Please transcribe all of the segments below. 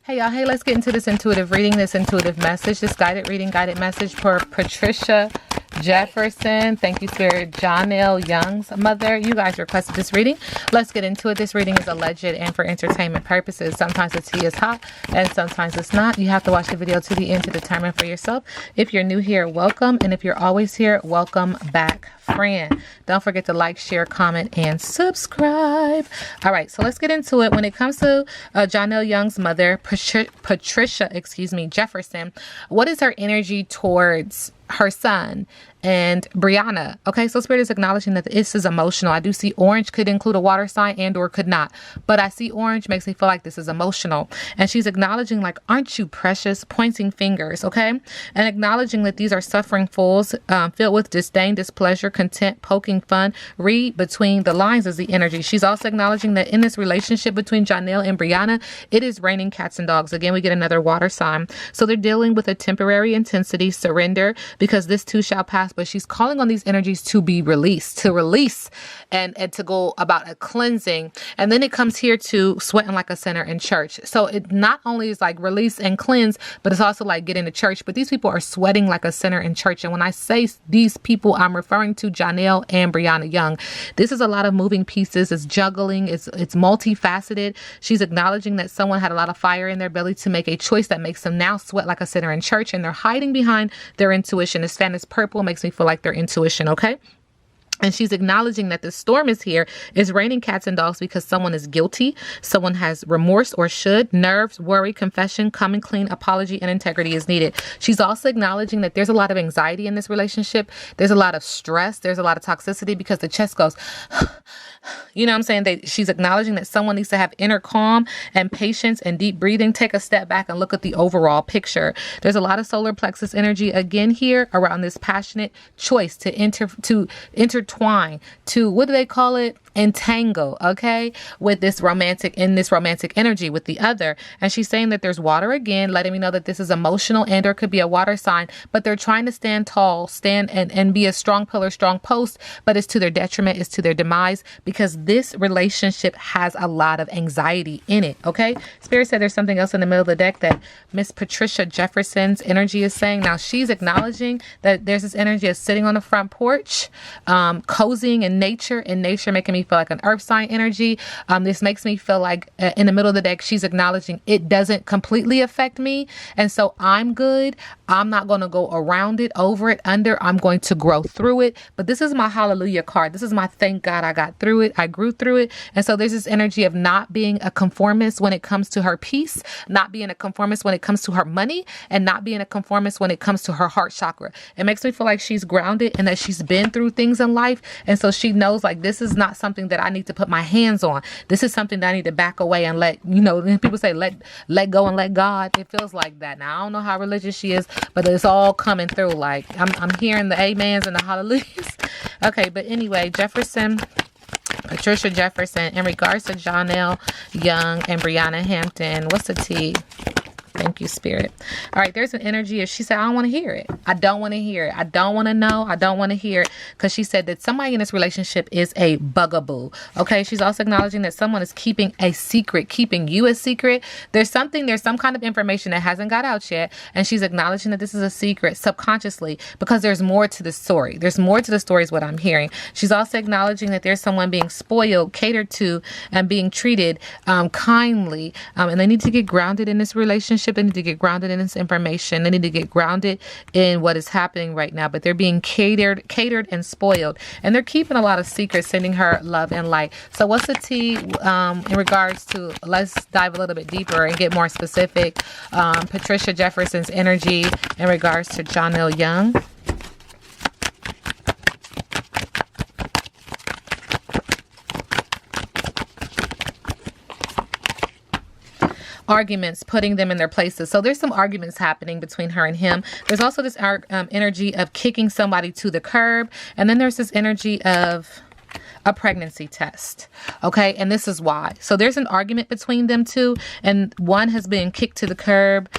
Hey y'all, hey, let's get into this intuitive reading, this intuitive message, this guided reading, guided message for Patricia Jefferson. Thank you, Spirit. Johnell Young's mother. You guys requested this reading. Let's get into it. This reading is alleged and for entertainment purposes. Sometimes the tea is hot and sometimes it's not. You have to watch the video to the end to determine for yourself. If you're new here, welcome. And if you're always here, welcome back, friend. Don't forget to like, share, comment, and subscribe. All right, so let's get into it. When it comes to Johnell Young's mother, Patricia, Jefferson, what is her energy towards her son and Briana? Okay, so Spirit is acknowledging that this is emotional. I do see orange could include a water sign and or could not, but I see orange makes me feel like this is emotional. And she's acknowledging, like, aren't you precious, pointing fingers, okay? And acknowledging that these are suffering fools, filled with disdain, displeasure, contempt, poking fun. Read between the lines is the energy. She's also acknowledging that in this relationship between Johnell and Briana, it is raining cats and dogs. Again, we get another water sign. So they're dealing with a temporary intensity, surrender, because this too shall pass. But she's calling on these energies to be released, to release and to go about a cleansing. And then it comes here to sweating like a sinner in church. So it not only is like release and cleanse, but it's also like get into church. But these people are sweating like a sinner in church. And when I say these people, I'm referring to Johnell and Briana Young. This is a lot of moving pieces. It's juggling. It's multifaceted. She's acknowledging that someone had a lot of fire in their belly to make a choice that makes them now sweat like a sinner in church. And they're hiding behind their intuition. This fan is purple, makes me feel like their intuition, okay? And she's acknowledging that the storm is here, is raining cats and dogs because someone is guilty, someone has remorse or should, nerves, worry, confession, coming clean, apology, and integrity is needed. She's also acknowledging that there's a lot of anxiety in this relationship. There's a lot of stress. There's a lot of toxicity because the chest goes, you know what I'm saying? She's acknowledging that someone needs to have inner calm and patience and deep breathing. Take a step back and look at the overall picture. There's a lot of solar plexus energy again here around this passionate choice to intertwine, to, what do they call it? Entangle, okay, with this romantic energy with the other. And she's saying that there's water again, letting me know that this is emotional and or could be a water sign, but they're trying to stand tall, stand and be a strong pillar, strong post, but it's to their detriment, it's to their demise, because this relationship has a lot of anxiety in it, okay? Spirit said there's something else in the middle of the deck that Miss Patricia Jefferson's energy is saying. Now she's acknowledging that there's this energy of sitting on the front porch, cozying in nature making me feel like an earth sign energy. This makes me feel like in the middle of the deck, she's acknowledging it doesn't completely affect me. And so I'm good. I'm not going to go around it, over it, under. I'm going to grow through it. But this is my hallelujah card. This is my thank God I got through it. I grew through it. And so there's this energy of not being a conformist when it comes to her peace, not being a conformist when it comes to her money, and not being a conformist when it comes to her heart chakra. It makes me feel like she's grounded and that she's been through things in life. And so she knows, like, this is not something that I need to put my hands on. This is something that I need to back away and let, people say, let go and let God. It feels like that. Now, I don't know how religious she is, but it's all coming through. Like, I'm hearing the amens and the hallelujahs. Okay, but anyway, Patricia Jefferson, in regards to Johnell Young and Briana Hampton, what's the tea? Thank you, Spirit. All right, there's an energy of, she said, I don't want to hear it. I don't want to hear it. I don't want to know. I don't want to hear it. Because she said that somebody in this relationship is a bugaboo. Okay, she's also acknowledging that someone is keeping a secret, keeping you a secret. There's some kind of information that hasn't got out yet. And she's acknowledging that this is a secret subconsciously because there's more to the story. There's more to the story is what I'm hearing. She's also acknowledging that there's someone being spoiled, catered to, and being treated kindly. And they need to get grounded in this relationship. They need to get grounded in this information. They need to get grounded in what is happening right now. But they're being catered and spoiled. And they're keeping a lot of secrets, sending her love and light. So what's the tea in regards to, let's dive a little bit deeper and get more specific. Patricia Jefferson's energy in regards to Johnell Young. Arguments, putting them in their places. So there's some arguments happening between her and him. There's also this energy of kicking somebody to the curb. And then there's this energy of a pregnancy test. Okay. And this is why. So there's an argument between them two, and one has been kicked to the curb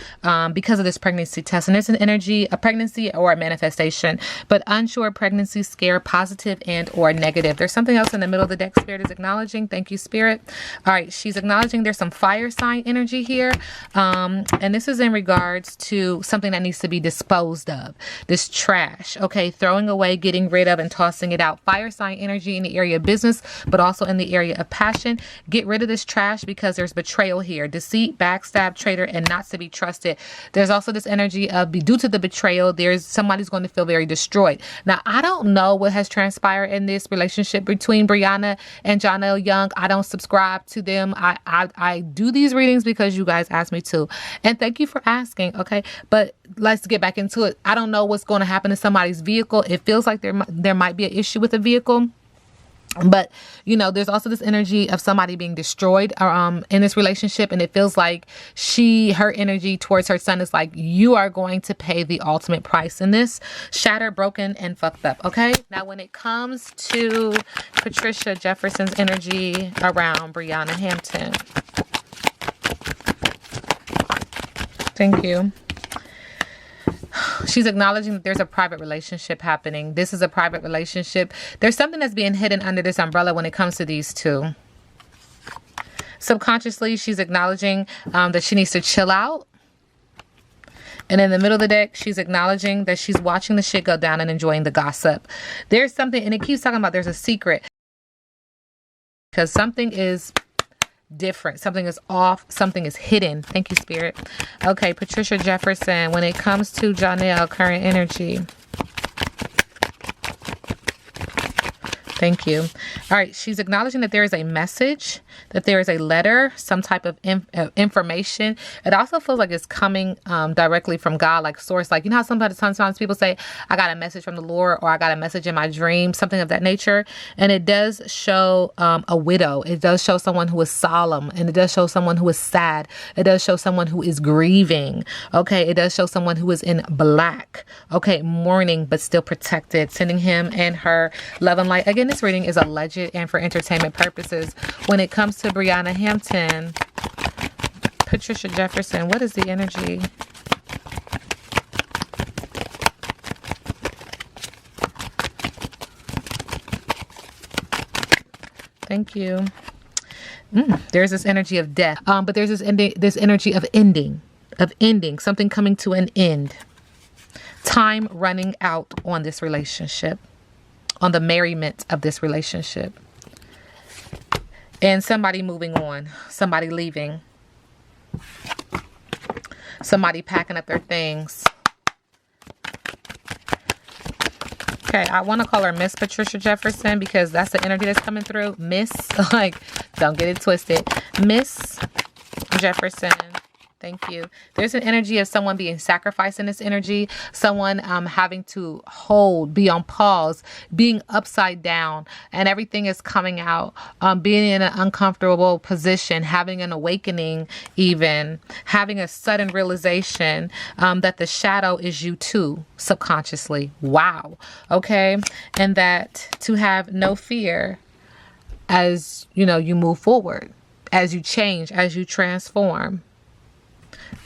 because of this pregnancy test. And there's an energy, a pregnancy or a manifestation, but unsure pregnancy scare, positive and or negative. There's something else in the middle of the deck Spirit is acknowledging. Thank you, Spirit. All right. She's acknowledging there's some fire sign energy here. And this is in regards to something that needs to be disposed of. This trash. Okay. Throwing away, getting rid of, and tossing it out. Fire sign energy in the area of business, but also in the area of passion. Get rid of this trash because there's betrayal here. Deceit, backstab, traitor, and not to be trusted. There's also this energy of due to the betrayal, there's somebody's going to feel very destroyed. Now, I don't know what has transpired in this relationship between Briana and Johnell Young. I don't subscribe to them. I do these readings because you guys asked me to. And thank you for asking. Okay. But let's get back into it. I don't know what's going to happen to somebody's vehicle. It feels like there might be an issue with the vehicle. But, you know, there's also this energy of somebody being destroyed in this relationship. And it feels like her energy towards her son is like, you are going to pay the ultimate price in this. Shattered, broken, and fucked up. Okay. Now, when it comes to Patricia Jefferson's energy around Briana Hampton. Thank you. She's acknowledging that there's a private relationship happening. This is a private relationship. There's something that's being hidden under this umbrella when it comes to these two. Subconsciously, she's acknowledging that she needs to chill out. And in the middle of the deck, she's acknowledging that she's watching the shit go down and enjoying the gossip. There's something, and it keeps talking about there's a secret. Because something is different. Something is off. Something is hidden. Thank you, Spirit. Okay, Patricia Jefferson, when it comes to Johnell, current energy. Thank you. All right. She's acknowledging that there is a message, that there is a letter, some type of information. It also feels like it's coming directly from God, like source. Like, you know how sometimes people say, I got a message from the Lord, or I got a message in my dream, something of that nature. And it does show a widow. It does show someone who is solemn, and it does show someone who is sad. It does show someone who is grieving. Okay. It does show someone who is in black. Okay. Mourning, but still protected, sending him and her love and light. Again, this reading is alleged and for entertainment purposes. When it comes to Briana Hampton, Patricia Jefferson, what is the energy? Thank you. There's this energy of death, but there's this energy of ending, something coming to an end. Time running out on this relationship, on the merriment of this relationship. And somebody moving on, somebody leaving, somebody packing up their things. Okay, I want to call her Miss Patricia Jefferson because that's the energy that's coming through. Miss, like, don't get it twisted. Miss Jefferson. Thank you. There's an energy of someone being sacrificed in this energy. Someone having to be on pause, being upside down, and everything is coming out. Being in an uncomfortable position, having an awakening, even having a sudden realization that the shadow is you too, subconsciously. Wow. Okay. And that to have no fear as, you know, you move forward, as you change, as you transform.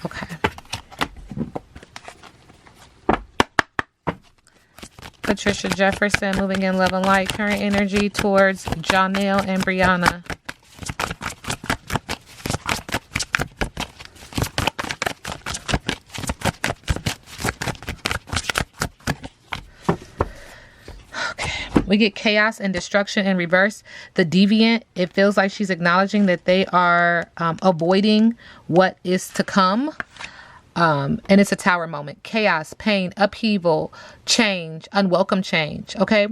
Okay. Patricia Jefferson, moving in love and light, current energy towards Johnell and Briana. Okay. We get chaos and destruction in reverse. The deviant, it feels like she's acknowledging that they are avoiding what is to come. And it's a tower moment. Chaos, pain, upheaval, change, unwelcome change. Okay.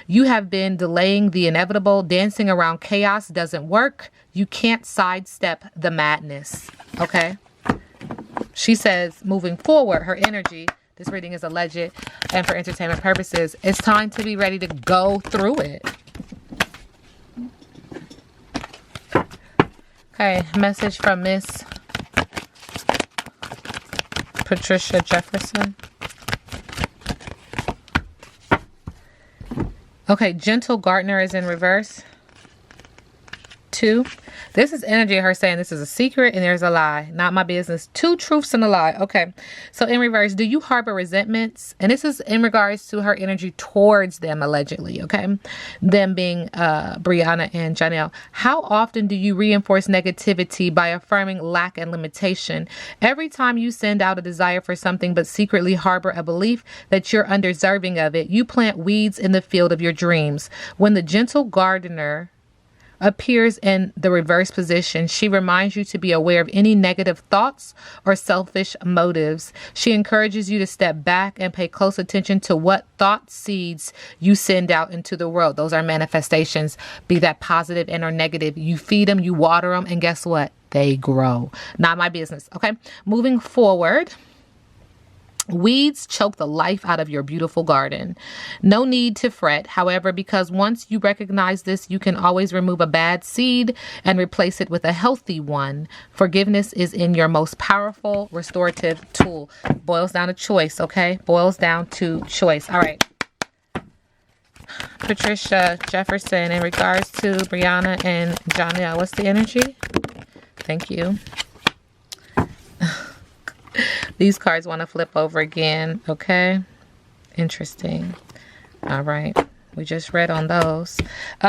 You have been delaying the inevitable. Dancing around chaos doesn't work. You can't sidestep the madness. Okay. She says, moving forward, her energy, this reading is alleged and for entertainment purposes, it's time to be ready to go through it. Okay. Message from Miss Patricia Jefferson. Okay, gentle gardener is in reverse. 2. This is energy of her saying this is a secret and there's a lie. Not my business. 2 truths and a lie. Okay. So in reverse, do you harbor resentments? And this is in regards to her energy towards them, allegedly. Okay. Them being Briana and Johnell. How often do you reinforce negativity by affirming lack and limitation? Every time you send out a desire for something but secretly harbor a belief that you're undeserving of it, you plant weeds in the field of your dreams. When the gentle gardener appears in the reverse position, she reminds you to be aware of any negative thoughts or selfish motives. She encourages you to step back and pay close attention to what thought seeds you send out into the world. Those are manifestations, be that positive and or negative. You feed them, you water them, and guess what? They grow. Not my business. Okay. Moving forward. Weeds choke the life out of your beautiful garden. No need to fret, however, because once you recognize this, you can always remove a bad seed and replace it with a healthy one. Forgiveness is in your most powerful restorative tool. Boils down to choice, okay? Boils down to choice. All right. Patricia Jefferson, in regards to Briana and Johnell, what's the energy? Thank you. These cards want to flip over again. Okay. Interesting. All right. We just read on those.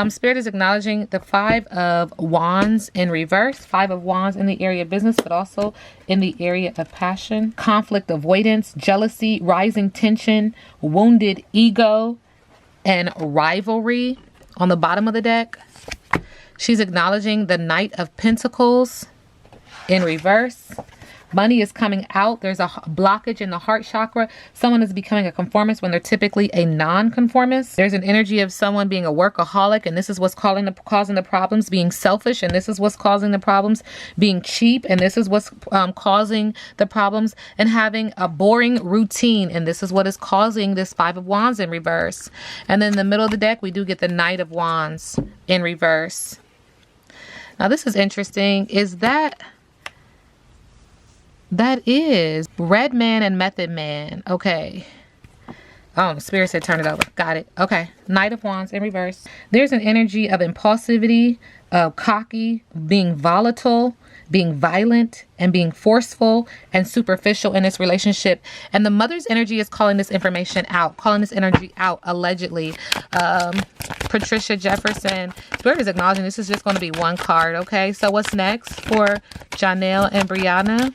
Spirit is acknowledging the 5 of Wands in reverse. 5 of Wands in the area of business, but also in the area of passion. Conflict avoidance, jealousy, rising tension, wounded ego, and rivalry on the bottom of the deck. She's acknowledging the Knight of Pentacles in reverse. Money is coming out. There's a blockage in the heart chakra. Someone is becoming a conformist when they're typically a non-conformist. There's an energy of someone being a workaholic, and this is what's causing the problems, being selfish, and this is what's causing the problems, being cheap, and this is what's causing the problems, and having a boring routine, and this is what is causing this 5 of Wands in reverse. And then in the middle of the deck, we do get the Knight of Wands in reverse. Now, this is interesting. That is Red Man and Method Man. Okay. Oh, Spirit said turn it over. Got it. Okay. Knight of Wands in reverse. There's an energy of impulsivity, of cocky, being volatile, being violent, and being forceful and superficial in this relationship. And the Mother's energy is calling this information out, calling this energy out, allegedly. Patricia Jefferson. Spirit is acknowledging this is just going to be one card. Okay. So what's next for Johnell and Briana?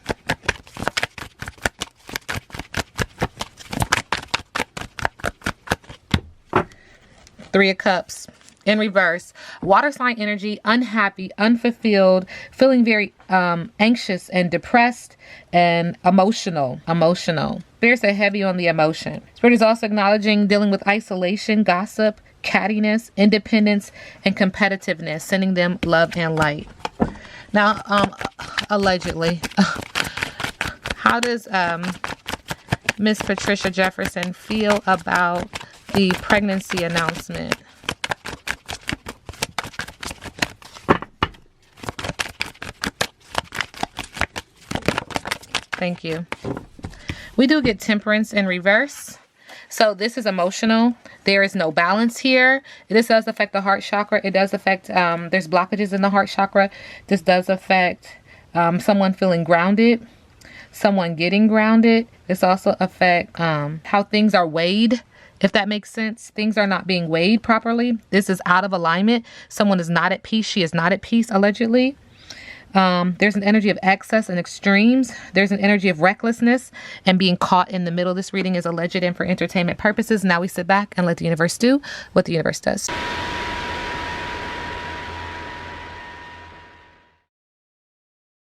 Three of Cups in reverse. Water sign energy, unhappy, unfulfilled, feeling very anxious and depressed and emotional. Spirit said heavy on the emotion. Spirit is also acknowledging dealing with isolation, gossip, cattiness, independence, and competitiveness, sending them love and light. Now, allegedly, how does Miss Patricia Jefferson feel about the pregnancy announcement? Thank you. We do get Temperance in reverse. So this is emotional. There is no balance here. This does affect the heart chakra. It does affect, there's blockages in the heart chakra. This does affect someone feeling grounded, someone getting grounded. This also affect how things are weighed. If that makes sense, things are not being weighed properly. This is out of alignment. Someone is not at peace. She is not at peace, allegedly. There's an energy of excess and extremes. There's an energy of recklessness and being caught in the middle. This reading is alleged and for entertainment purposes. Now we sit back and let the universe do what the universe does.